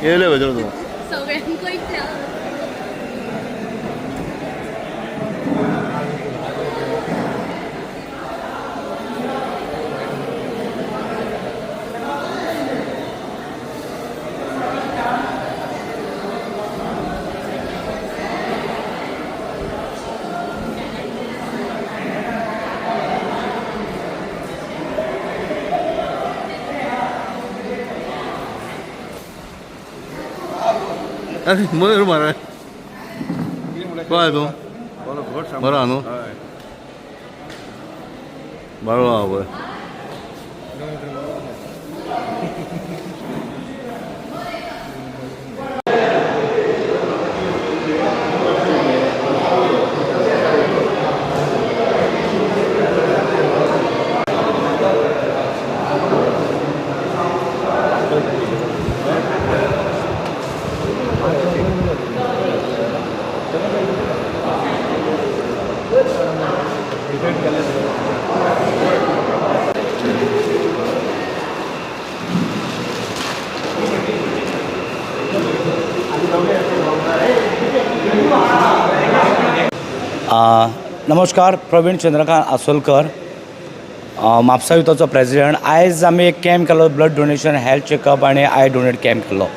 얘를 왜 저러노? सगळ्यांको इथे 아니 뭐 이런 말해? 뭐야 너? 뭐라 안 오? 말로 와 뭐? नमस्कार, प्रवीण चंद्रकांत आसोलकर, म्हापसा युथाचो प्रेसिडेंट. आयज आमी एक कॅम्प केलो, ब्लड डोनेशन, हेल्थ चेकअप आनी आय डोनेट कॅम्प केलो.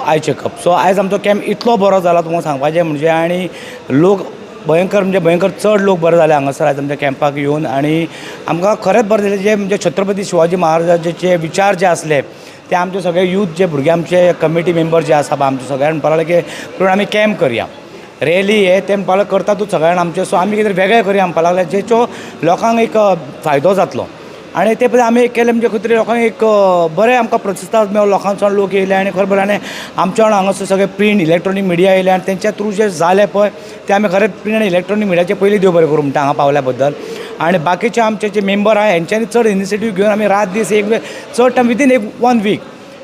I checkup. आयज आमचो कॅम्प इतलो बरो जाला तुमकां सांगपाचें म्हणजे, आनी लोक भयंकर चड लोक बरे जाले हांगासर आयज आमच्या कॅम्पाक येवन. आनी आमकां खरेंच बरें दिलें जे म्हणजे छत्रपती शिवाजी महाराजाचे विचार जे आसले ते आमचे सगळे यूथ जे भुरगे आमचे कमिटी मेंबर जे आसा आमचे सगळ्यांनी म्हणपाक लागले की पूण आमी कॅम्प करया, रॅली हे ते म्हणपाक करतातूच सगळ्यांना आमचे. आमी कितें वेगळें करया म्हणपाक लागले जेचो लोकांक एक फायदो जातलो. आनी ते पळय आमी एक केलें म्हणजे खंय तरी लोकांक एक बरें आमकां प्रतिसाद मेळ्ळो, लोकांचो लोक येयले आनी खरें बरें. आनी आमच्या वांगडा हांगासर सगळे प्रिंट इलेक्ट्रॉनीक मिडिया येयले आनी तेंच्या थ्रू जे जालें पळय ते आमी खरें प्रिंट आनी इलेक्ट्रॉनीक मिडियाचे पयलीं देव बरें करूं म्हणटा हांगा पावल्या बद्दल. आनी बाकीचे आमचे जे मेंबर आहा हेंच्यांनी चड इनिशिएटीव घेवन आमी रात दीस एक चड टायम विदीन 1 वीक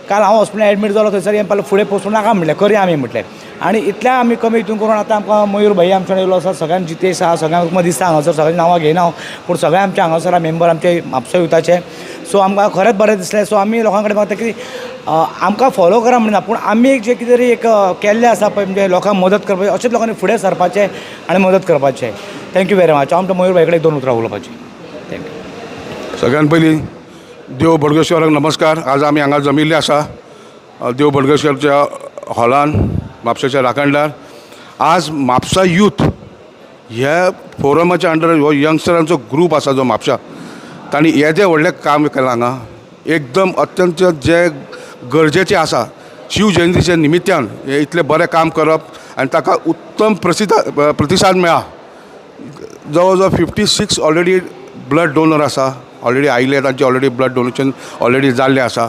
काल हांव हॉस्पिटलांत एडमीट जालो थंयसर हें फुडें पोसूं नाका म्हणलें, करया आमी म्हटलें. आनी इतल्या आमी कमी हितून करून आतां आमकां मयूर भाई आमच्या येयलो आसा, सगळ्यांक जितेश आहा, सगळ्यांक म्हाका दिसता हांगासर सगळ्यांची नांवां घेयना हांव, पूण सगळे आमचे हांगासर मेंबर आमचे म्हापसा युथाचे. आमकां खरेंच बरें दिसलें. आमी लोकां कडेन मागता की आमकां फॉलो करा म्हणना, पूण आमी एक जे कितें तरी एक केल्लें आसा पळय म्हणजे लोकांक मदत करपाचें, अशेंच लोकांनी फुडें सरपाचें आनी मदत करपाचें. Thank you very much. हांव आमच्या मयूर भाई कडेन 2 उतरां उलोवपाचीं. थँक्यू. सगळ्यात पयलीं देव बोडगेश्वराक नमस्कार. आज आमी हांगा जमिल्ले आसा देव बोडगेश्वरच्या हॉलान म्हापशाच्या राखणदार. आज म्हापसा यूथ ह्या फोरमाच्या अंडर हो यंगस्टरांचो ग्रूप आसा जो म्हापशा, तांणी हे जे व्हडलें काम केलां हांगा एकदम अत्यंत जे गरजेचें आसा. शिव जयंतीच्या निमित्यान हे इतलें बरें काम करप आनी ताका उत्तम प्रतिसाद मेळ्ळा. जवळ जवळ 56 ऑलरेडी ब्लड डोनर आसा, ऑलरेडी आयिल्ले, तांचे ऑलरेडी ब्लड डोनेशन ऑलरेडी जाल्लें आसा.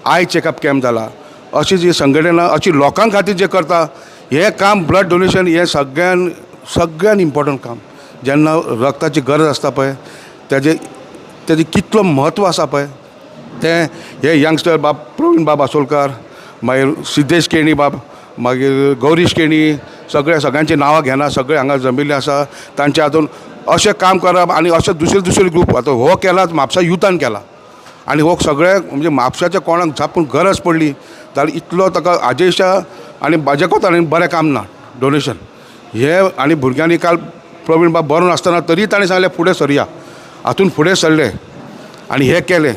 आय चेकअप कॅम्प जाला. अशी जी संघटना अशी लोकां खातीर जे करता हे काम, ब्लड डोनेशन हे सगळ्यान इम्पॉर्टंट काम. जेन्ना रक्ताची गरज आसता पळय तेजें कितलो म्हत्व आसा पळय तें हे यंगस्टर बाब प्रवीण बाब आसोलकर, मागीर सिद्धेश केणी बाब, मागीर गौरीश केणी, सगळ्यांची नांवां घेना, सगळे हांगा जमिल्ले आसा. तांचे हातून अशें काम करप आनी अशे दुसरे ग्रूप आतां हो केलाच म्हापसा युथान केला. आनी हो सगळे म्हणजे म्हापशाच्या कोणाक झापून गरज पडली जाल्यार इतलो ताका आजेशा आनी म्हाज्या कोतांनी बरें काम ना डोनेशन हे. आनी भुरग्यांनी काल प्रवीण बाब बरो नासतना तरी ताणें सांगलें फुडें सरया, हातून फुडें सरले आनी हे केलें.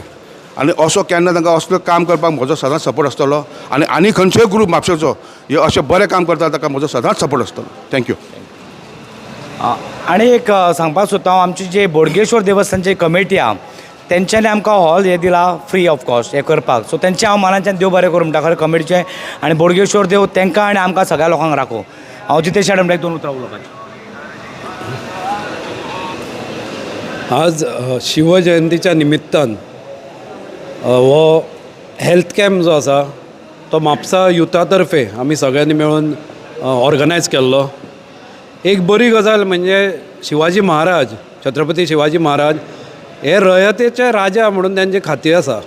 आनी असो केन्ना तांकां असलो काम करपाक म्हजो सदांच सपोर्ट आसतलो. आनी खंयचोय ग्रूप म्हापशाचो हे अशें बरें काम करता ताका म्हजो सदांच सपोर्ट आसतलो. थँक्यू. आनी एक सांगपाक सोदता हांव, आमची जे बोडगेश्वर देवस्थानची कमिटी आहा तेंच्यांनी आमकां हॉल हे दिला फ्री ऑफ कॉस्ट हे करपाक. तेंचे हांव मनाच्यान देव बरें करूं म्हणटा खरें कमिटीचें. आनी बोडगेश्वर देव तेंकां आनी आमकां सगळ्या लोकांक राखो. हांव जितेश मॅडम 2 उतरां उलोवपाचें. आज शिवजयंतीच्या निमित्तान हो हेल्थ कॅम्प जो आसा तो म्हापसा युथा तर्फे आमी सगळ्यांनी मेळून ऑर्गनायज केल्लो. एक बरी गजाल म्हणजे शिवाजी महाराज, छत्रपती शिवाजी महाराज हे रयतेचे राजा म्हणून तांची खाती आसा.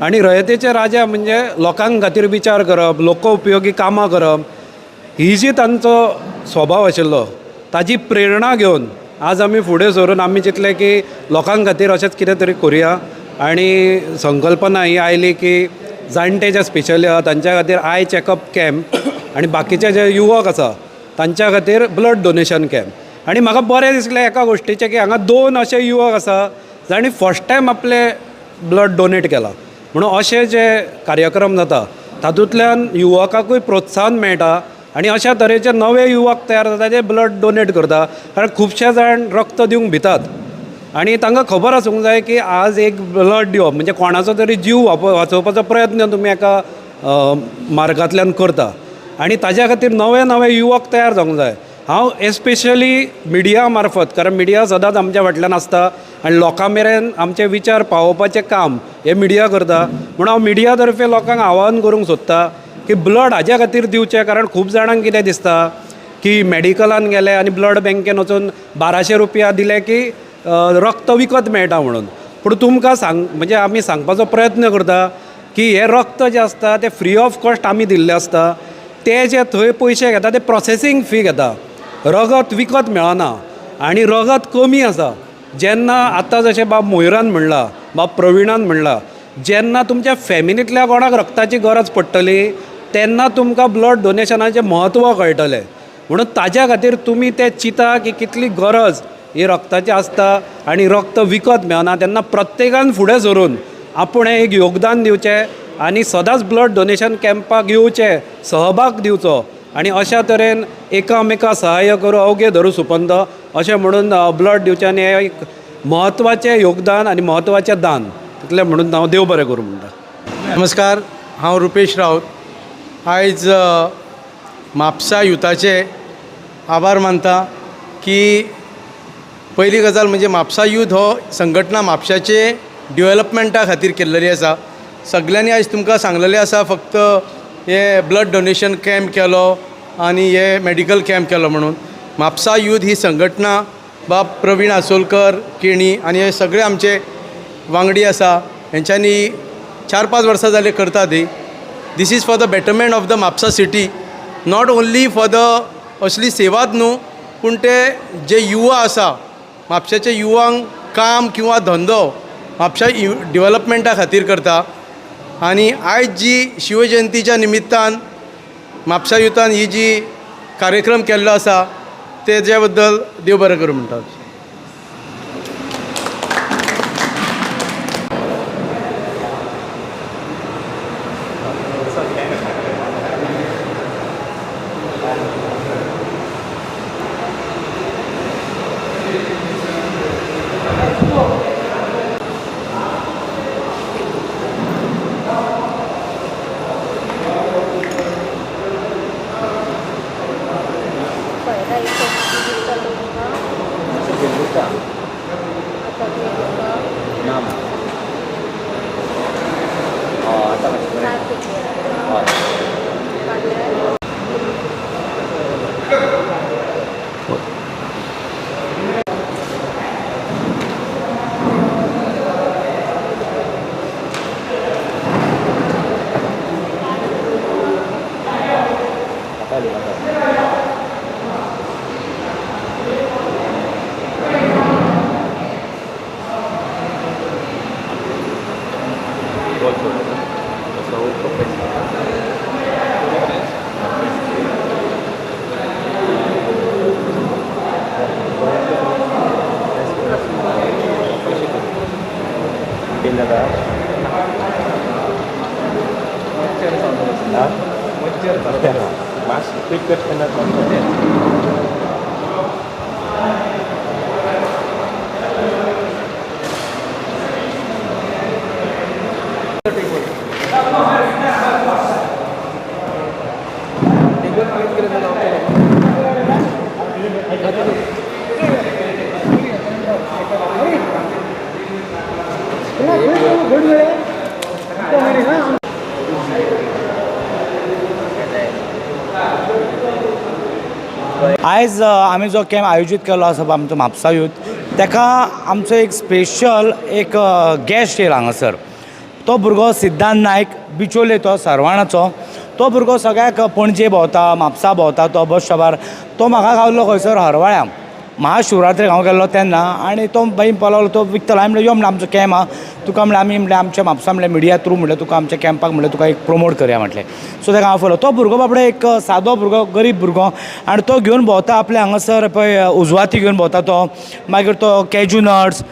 आनी रयतेचे राजा म्हणजे लोकांक खातीर विचार करप, लोकोपयोगी कामां करप, ही जी तांचो स्वभाव आशिल्लो ताजी प्रेरणा घेवन आज आमी फुडें सरून आमी चिंतलें की लोकां खातीर अशेंच कितें तरी करुया. आनी संकल्पना ही आयली की जाणटे जे स्पेशली आहा तांच्या खातीर आय चॅकअप कॅम्प आनी बाकीचे जे युवक आसा तांच्या खातीर ब्लड डोनेशन कॅम्प. आनी म्हाका बरें दिसलें एका गोश्टीचें की हांगा 2 अशे युवक आसा जाणी फर्स्ट टायम आपले ब्लड डोनेट केलां. म्हणून अशे जे कार्यक्रम जाता तातूंतल्यान युवकाकूय प्रोत्साहन मेळटा आनी अशा तरेचे नवे युवक तयार जाता जे ब्लड डोनेट करता. कारण खुबशे जाण रक्त दिवंक भितात आनी तांकां खबर आसूंक जाय की आज एक ब्लड दिवप म्हणजे कोणाचो तरी जीव वाचोवपाचो प्रयत्न तुमी एका मार्गांतल्यान करता. आनी ताज्या खातीर नवे नवे युवक तयार जावंक जाय. हांव एस्पेशली मिडिया मार्फत, कारण मिडिया सदांच आमच्या फाटल्यान आसता आनी लोकां मेरेन आमचे विचार पावोवपाचें काम हे मिडिया करता. म्हणून हांव मिडिया तर्फे लोकांक आवाहन करूंक सोदतां की ब्लड हाज्या खातीर दिवचें. कारण खूब जाणांक कितें दिसता की मेडिकलान गेले आनी ब्लड बँकेन वचून 1200 रुपया दिले की रक्त विकत मेळटा म्हणून. पूण तुमकां म्हणजे आमी सांगपाचो प्रयत्न करता की हे रक्त जें आसता तें फ्री ऑफ कॉस्ट आमी दिल्लें आसता. ते जे थंय पयशे घेता ते प्रोसेसींग फी घेता. रगत विकत मेळना आनी रगत कमी आसा. जेन्ना आतां जशें बाब मोहिरान म्हणला, बाब प्रविणान म्हणला, जेन्ना तुमच्या फॅमिलींतल्या कोणाक रक्ताची गरज पडटली तेन्ना तुमकां ब्लड डोनेशनाचें म्हत्व कळटलें. म्हणून ताज्या खातीर तुमी तें चिंता की कितली गरज ही रक्ताची आसता आनी रक्त विकत मेळना. तेन्ना प्रत्येकान फुडें सरून आपूण हें एक योगदान दिवचें आनी सदांच ब्लड डोनेशन कॅम्पाक येवचें, सहभाग दिवचो आनी अशा तरेन एकामेका सहाय्य करूं अवघे धरू सुपंत अशें म्हणून ब्लड दिवचें. आनी हें एक म्हत्वाचें योगदान आनी म्हत्वाचें दान. तितलें म्हणून हांव देव बरें करूं म्हणटा. नमस्कार, हांव रुपेश राऊत. आयज म्हापसा युथाचे आभार मानता की पयली गजाल म्हणजे म्हापसा यूथ हो संघटना म्हापशाचे डेवलपमेंटा खातीर केल्लेली आसा. सगळ्यांनी आयज तुमकां सांगलेलें आसा फक्त हे ब्लड डोनेशन कॅम्प केलो आनी हे मेडिकल कॅम्प केलो म्हणून. म्हापसा यूथ ही संघटना बाब प्रवीण आसोलकर, केणी आनी हे सगळे आमचे वांगडी आसा हेंच्यांनी 4-5 वर्सां जाली करता ती. This is for the betterment of the Mapusa city. Not only for the असली सेवाच न्हू, पूण ते जे युवा आसा म्हापशाच्या युवांक काम किंवा धंदो म्हापशा डेवलपमेंटा खातीर करता. आनी आयज जी शिवजयंतीच्या निमित्तान म्हापसा युथान ही जी कार्यक्रम केल्लो आसा तेज्या बद्दल देव बरें करूं म्हणटा. आयज आमी जो कॅम्प आयोजीत केलो आसा आमचो म्हापसा यूथ ताका आमचो एक स्पेशल एक गॅस्ट येयला हांगासर. तो भुरगो सिद्धांत नायक बिचोले तो सरवाणाचो. तो भुरगो सगळ्याक पणजे भोंवता, म्हापसा भोंवता तो बस स्टॉपार. तो म्हाका गावलो खंयसर हरवळ्या महाशिवरात्रेक हांव गेल्लो तेन्ना आनी तो बाईन पळवलो तो विकतलो. हांवें म्हणलें यो म्हणलें आमचो कॅम्प आहा तुका म्हणलें आमी म्हणलें आमच्या म्हापसा म्हणलें मिडिया थ्रू म्हणलें तुका आमच्या कॅम्पाक म्हणलें तुका एक प्रमोट करया म्हटलें. सो ताका हांव फॉलो. तो भुरगो बाबडे एक सादो भुरगो गरीब भुरगो आनी तो घेवन भोंवता आपल्या हांगासर पळय उजवाती घेवन भोंवता तो. मागीर तो कॅज्यू नट्स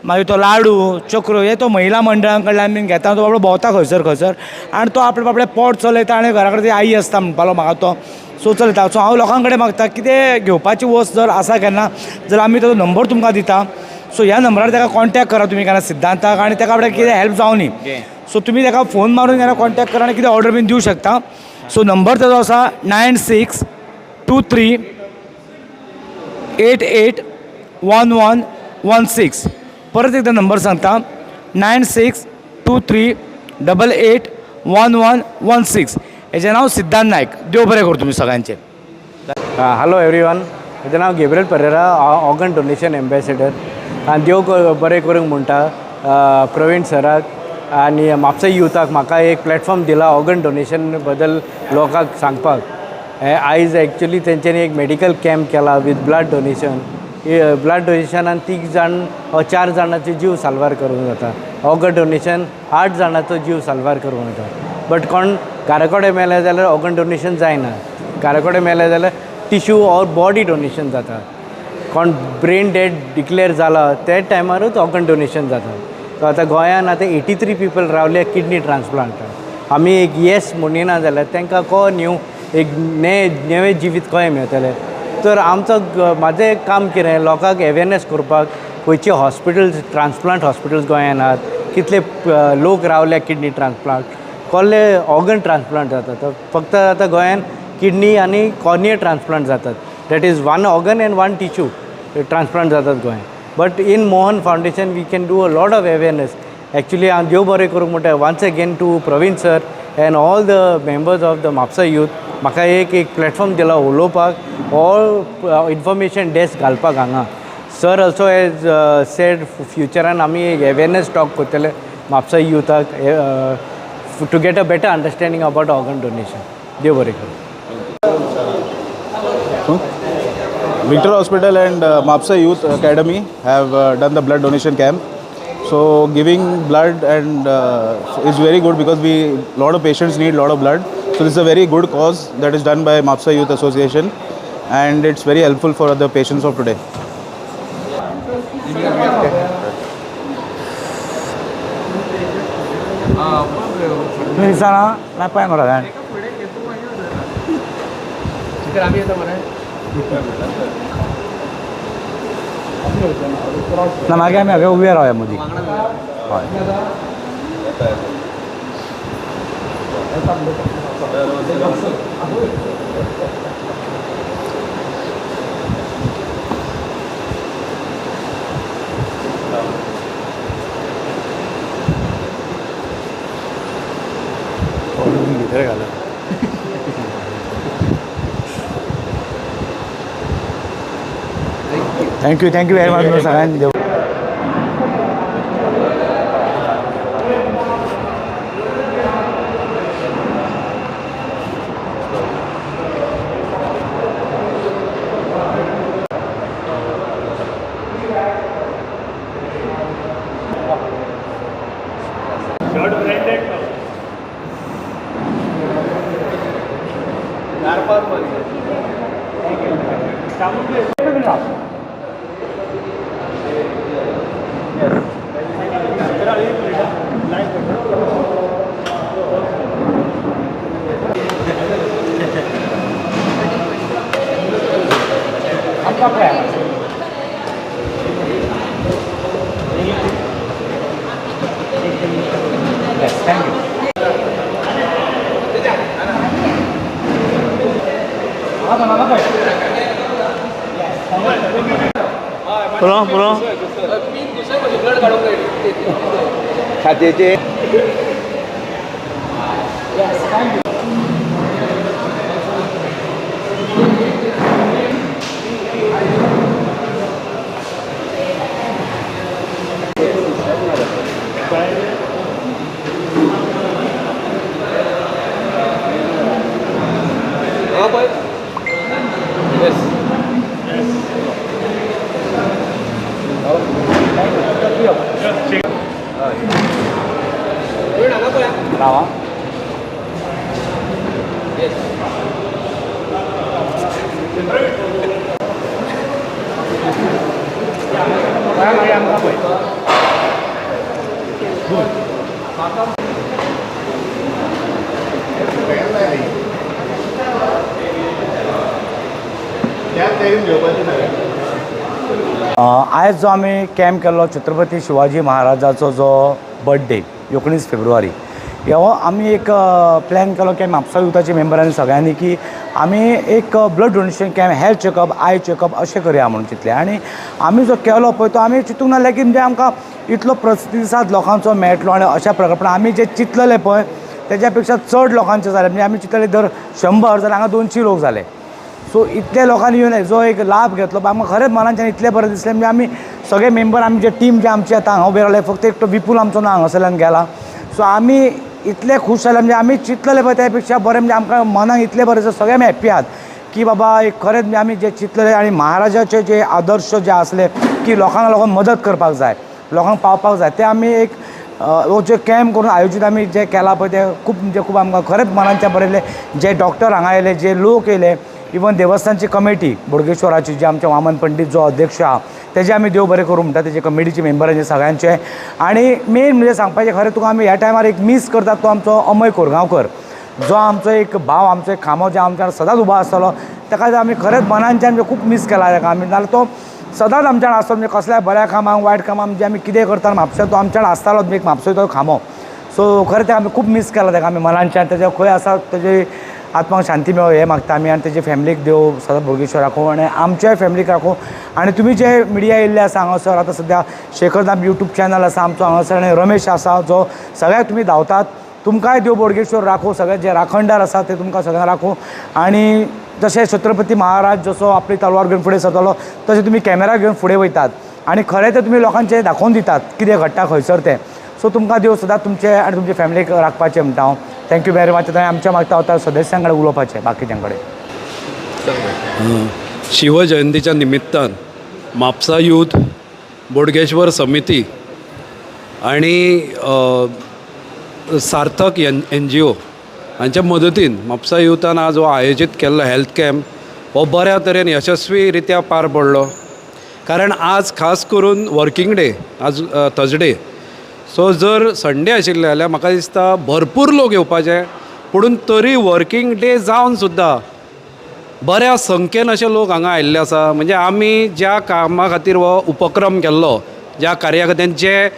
मागीर तो लाडू चक्रो हे तो महिला मंडळां कडल्यान बीन घेता. तो बाबडो भोंवता खंयसर आनी तो आपलें बाबडे पोट चलयता आनी घरा कडेन आई आसता म्हणपालो म्हाका तो. सो चलयता. सो हांव लोकां कडेन मागता कितें घेवपाची वस्त जर आसा केन्ना जाल्यार आमी ताचो नंबर तुमकां दिता. सो ह्या नंबरार ताका कॉन्टॅक्ट करा तुमी केन्ना सिद्धांताक आनी ताका बाबड्याक कितें हेल्प जावं न्ही. सो तुमी ताका फोन मारून केन्ना कॉन्टॅक्ट करा आनी कितें ऑर्डर बीन दिवं शकता. सो नंबर ताजो आसा 9623881116. परत एकदा नंबर सांगता 9623881116. हेजें नांव सिद्धांत नायक. देव बरें करूं तुमी सगळ्यांचें. Hello everyone. म्हजें नांव Gabriel Pereira organ donation ambassador आनी देव बरें करूंक म्हणटा प्रवीण सराक आनी म्हापसा युथाक म्हाका एक प्लॅटफॉर्म दिला ऑर्गन डोनेशन बद्दल लोकांक सांगपाक. आयज एक्चुली तेंच्यांनी एक मेडिकल कॅम्प केला विथ ब्लड डोनेशन. ब्लड डोनेशनान 4 जाणांचे जीव साल्वार करूंक जाता. ऑर्गन डोनेशन 8 जाणांचो जीव साल्वार करूंक जाता. बट कोण घराकडे मेले जाल्यार ऑर्गन डोनेशन जायना. घराकडे मेले जाल्यार टिश्यू ऑर बॉडी डोनेशन जाता. कोण ब्रेन डेड डिक्लेअर जाला ते टायमारूच ऑर्गन डोनेशन जाता. सो आतां गोंयान आतां 83 पीपल रावले किडनी ट्रान्सप्लांटाक. आमी एक येस म्हणिना जाल्यार तांकां को न्यू एक नेवें जिवीत कशें मेळटलें. तर म्हाजें एक काम कितें लोकांक अवेरनेस करपाक. खंयचे हॉस्पिटल्स ट्रान्सप्लांट हॉस्पिटल्स गोंयान आहात, कितले लोक रावल्या किडनी ट्रान्सप्लांट, कसले ऑर्गन ट्रान्सप्लांट जातात. फक्त आतां गोंयान किडनी आनी कॉर्निया ट्रान्सप्लांट जातात. That is 1 organ and 1 tissue transplant जातात गोंयान. But in Mohan foundation we can do a lot of awareness. Actually हांव देव बरें करूंक म्हणटा once again to Praveen sir and all the members of the Mapusa youth म्हाका एक प्लॅटफॉर्म दिला उलोवपाक, ऑल इन्फॉर्मेशन डेस्क घालपाक हांगा. सर ऑल्सो एज सेड फ्युचरान आमी एक अवेरनेस टॉक करतले म्हापसा युथाक to get a better understanding about organ donation. देव बरें करूं. Victor Hospital and Mapsa Youth Academy have done the blood donation camp. So giving blood and is very good because lot of patients need lot of blood. So this is a very good cause that is done by Mapsa Youth Association, and it's very helpful for the patients of today. ना मागीर आमी हांगा उबे रावया मदीं. हय thank you very much सगळ्यांनी. देव पुरो पुरो छातयेचे रावा आयज जो आमी कॅम्प केल्लो छत्रपती शिवाजी महाराजाचो जो बर्थडे 19 फेब्रुवारी ह्यो आमी एक प्लॅन केलो की म्हापसा युथाच्या मेंबरांनी सगळ्यांनी की आमी एक blood donation camp health checkup eye checkup अशें करया म्हणून चिंतलें आनी आमी जो केलो पळय तो आमी चिंतूंक नासलें की म्हणजे आमकां इतलो प्रतिसाद लोकांचो मेळटलो आनी अशा प्रकारे पण आमी जे चिंतलेले पळय तेज्या पेक्षा चड लोकांचे जाले म्हणजे आमी चिंतलेले दर 100 जाल्यार हांगा 200 लोक जाले सो इतले लोकांनी येवन जो एक लाभ घेतलो आमकां खरेंच मनाच्यान इतलें बरें दिसलें म्हणजे आमी सगळे मेंबर आमी जे टीम जे आमचे आतां हांगा उबे रावले फक्त एकटो विपूल आमचो ना हांगासरल्यान गेला सो आमी इतले खूश जाले म्हणजे आमी चिंतलेले पळय त्या पेक्षा बरें म्हणजे आमकां मनाक इतलें बरें सगळे आमी हॅप्पी आहात की बाबा एक खरेंच म्हणजे आमी जे चिंतलेले आनी महाराजाचे जे आदर्श जे आसले की लोकांक मदत करपाक जाय लोकांक पावपाक जाय ते आमी एक हो जे कॅम्प करून आयोजीत आमी जे केला पळय ते खूब म्हणजे खूब आमकां खरेंच मनाच्यान बरें दिसलें जे डॉक्टर हांगा येयले जे लोक येयले इवन देवस्थानची कमिटी बोडगेश्वराची जे आमचे वामन पंडीत जो अध्यक्ष आहा तेजे आमी देव बरें करूं म्हणटा तेजे कमिटीचे मेंबरांचे सगळ्यांचे आणि मेन म्हणजे सांगपाचें खरें तुका आमी ह्या टायमार एक मिस करतात तो आमचो अमय कोरगांवकर जो आमचो एक भाव आमचो एक खामो जे आमच्यान सदांच उबो आसतलो ताका आमी खरेंच मनाच्यान खूब मिस केला ताका आमी नाल्यार तो सदांच आमच्यान आसतो म्हणजे कसल्याय बऱ्या कामाक वायट कामाक म्हणजे आमी कितें करता म्हापशा तो आमच्यान आसतालोच एक म्हापशो तो खामो सो खरें ते आमी खूब मिस केला ताका आमी मनाच्यान तेजे खंय आसा तेजे आत्माक शांती मेळो हे मागता आमी आनी तेजे फॅमिलीक देव सदांच बोडगेश्वर राखो आनी आमच्याय फॅमिलीक राखो आनी तुमी जे मिडिया येयल्ले आसा हांगासर आतां सद्या शेखरदाम यूट्यूब चॅनल आसा आमचो हांगासर आनी रमेश आसा जो सगळ्याक तुमी धांवतात तुमकांय देव बोडगेश्वर राखो सगळे जे राखणदार आसा ते तुमकां सगळ्यांक राखो आनी जशे छत्रपती महाराज जसो आपली तलवार घेवन फुडें सरतलो तशें तुमी कॅमेरा घेवन फुडें वयतात आनी खरें ते तुमी लोकांचे दाखोवन दितात कितें घडटा खंयसर तें सो तुमकां देव सदांच तुमचे आनी तुमचे फॅमिलीक राखपाचें म्हणटा हांव थँक्यू वेरी मच थंय आमच्या मागता वता सदस्यां कडेन उलोवपाचें बाकीच्यां कडेन शिवजयंतीच्या निमित्तान म्हापसा यूथ बोडगेश्वर समिती आणि सार्थक NGO हांच्या मदतीन म्हापसा युथान आज हो आयोजीत केल्लो हेल्थ कॅम्प हो बऱ्या तरेन यशस्वी रित्या पार पडलो कारण आज खास करून वर्किंग डे आज थर्सडे सो जर संडे आशिल्ले जाल्यार म्हाका दिसता भरपूर लोक येवपाचे पुणून तरी वर्किंग डे जावन सुद्दां बऱ्या संख्येन अशे लोक हांगा आयिल्ले आसा म्हणजे आमी ज्या कामा खातीर हो उपक्रम केल्लो ज्या कार्या खातीर जे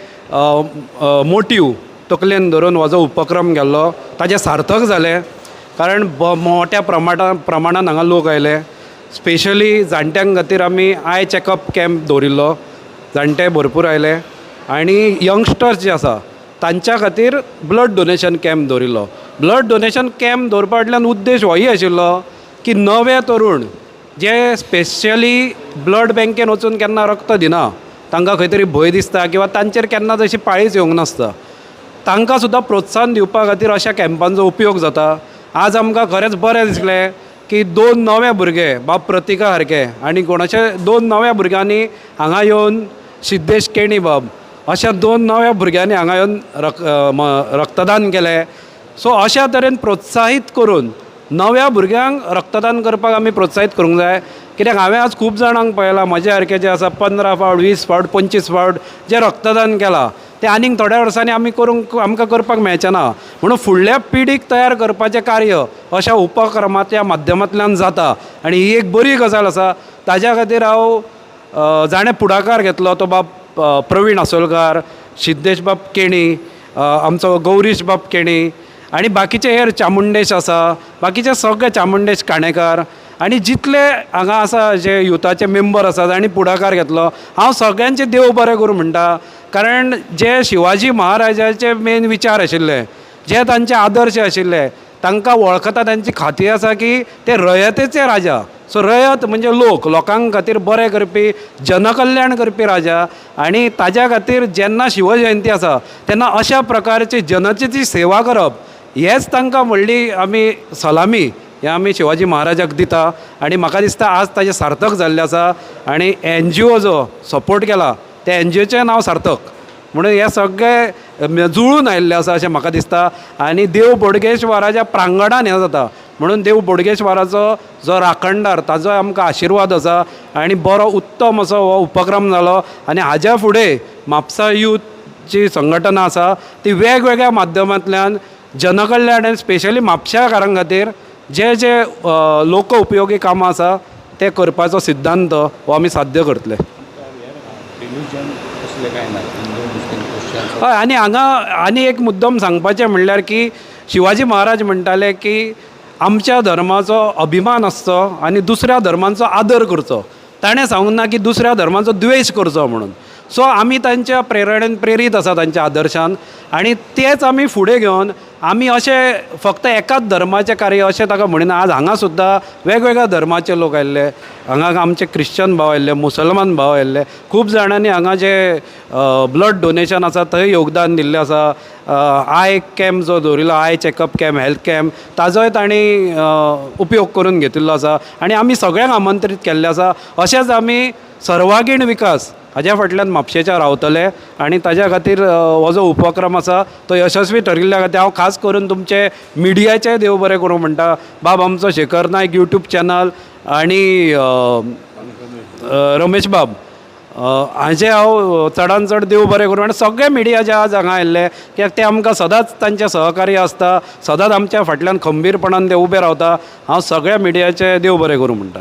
मोटीव तकलेन धरून हो जो उपक्रम केल्लो ताजें सार्थक जालें कारण मोठ्या प्रमाणान हांगा लोक आयले स्पेशली जाणट्यांक खातीर आमी आय चॅकअप कॅम्प दवरिल्लो जाणटे भरपूर आयले आनी यंगस्टर्स जे आसा तांच्या खातीर ब्लड डोनेशन कॅम्प दवरिल्लो ब्लड डोनेशन कॅम्प दवरपा फाटल्यान उद्देश होय आशिल्लो की नवे तरूण जे स्पेशली ब्लड बँकेन वचून केन्ना रक्त दिना तांकां खंय तरी भंय दिसता किंवा तांचेर केन्ना तशी पाळीच येवंक नासता तांकां सुद्दां प्रोत्साहन दिवपा खातीर अशा कॅम्पांचो उपयोग जाता आज आमकां खरेंच बरें दिसलें की 2 नवे भुरगे बाब प्रतिका सारके आनी कोणाचे 2 नव्या भुरग्यांनी हांगा येवन सिद्धेश केणी बाब अशा 2 नव्या भुरग्यांनी हांगा येवन रक्तदान केलें सो अशा तरेन प्रोत्साहीत करून नव्या भुरग्यांक रक्तदान करपाक आमी प्रोत्साहीत करूंक जाय कित्याक हांवें आज खूब जाणांक पळयलां म्हजे सारके जे आसा 15 फावट 20 फावट 25 फावट जे रक्तदान केलां ते आनीक थोड्या वर्सांनी आमकां करपाक मेळचें ना म्हणून फुडल्या पिढीक तयार करपाचें कार्य अशा उपक्रमाच्या माध्यमांतल्यान जाता आनी ही एक बरी गजाल आसा ताज्या खातीर हांव जाणें पुढाकार घेतलो तो बाब प्रवीण आसोलकार सिद्धेश बाब केणी आमचो गौरीश बाब केणी आनी बाकीचे हेर चामुंडेश आसा बाकीचे सगळे चामुंडेश काणेकार आनी जितले हांगा आसा जे युथाचे मेंबर आसात आनी पुढाकार घेतलो हांव सगळ्यांचे देव बरें करूं म्हणटा. कारण जे शिवाजी महाराजाचे मेन विचार आशिल्ले, जे तांचे आदर्श आशिल्ले, तांकां वळखता तांची खात्री आसा की ते रयतेचे राजा. सो रयत म्हणजे लोकांक खातीर बरें करपी, जनकल्याण करपी राजा. आनी ताज्या खातीर जेन्ना शिवजयंती आसा तेन्ना अशा प्रकारची जनतेची सेवा करप हेच तांकां व्हडली आमी सलामी हें आमी शिवाजी महाराजाक दिता. आनी म्हाका दिसता आज ताजें सार्थक जाल्लें आसा. आनी NGO जो सपोर्ट केला त्या NGOचें नांव सार्थक. म्हणून हे सगळे जुळून आयिल्ले आसा अशें म्हाका दिसता. आनी देव बोडगेश्वराच्या प्रांगणान हें जाता म्हणून देव बोडगेश्वराचो जो राखणदार ताजो आमकां आशिर्वाद आसा. आनी बरो उत्तम असो हो उपक्रम जालो. आनी हाज्या फुडें म्हापसा यूथची संघटना आसा ती वेगवेगळ्या माध्यमांतल्यान जनकल्याण आनी स्पेशली म्हापशाकारां खातीर जे जे लोक उपयोगी कामां आसा ते करपाचो सिद्धांत हो आमी साध्य करतले. हय आनी हांगा आनी एक मुद्दम सांगपाचें म्हणल्यार की शिवाजी महाराज म्हणटाले की आमच्या धर्माचो अभिमान आसचो आनी दुसऱ्या धर्मांचो आदर करचो. ताणें सांगूंक ना की दुसऱ्या धर्माचो द्वेश करचो म्हणून. सो आमी तांच्या प्रेरणेन प्रेरीत आसा तांच्या आदर्शान. आनी तेच आमी फुडें घेवन आमी अशें फक्त एकाच धर्माचें कार्य अशें ताका म्हणिना. आज हांगा सुद्दां वेगवेगळ्या धर्माचे लोक आयिल्ले, हांगा आमचे क्रिश्चन भाव आयिल्ले, मुसलमान भाव आयिल्ले, खूब जाणांनी हांगा जे ब्लड डोनेशन आसा थंय योगदान दिल्लें आसा. आय कॅम्प जो दवरिल्लो, eye checkup camp, health camp, ताजोय तांणी उपयोग करून घेतिल्लो आसा. आनी आमी सगळ्यांक आमंत्रीत केल्ले आसा. अशेंच आमी सर्वांगीण विकास हाज्या फाटल्यान म्हापशेच्या रावतले. आनी ताज्या खातीर हो जो उपक्रम आसा तो यशस्वी ठरिल्ल्या खातीर हांव खास करून तुमचे मिडियाचें देव बरें करूं म्हणटा. बाब आमचो शेखर नायक यूट्यूब चॅनल आनी रमेश बाब हांचे हांव चडान चड देव बरें करूं. आनी सगळे मिडिया जे आज हांगा आयिल्ले कित्याक ते आमकां सदांच तांचे सहकार्य आसता, सदांच आमच्या फाटल्यान खंबीरपणान ते उबे रावता. हांव सगळ्या मिडियाचे देव बरें करूं म्हणटा.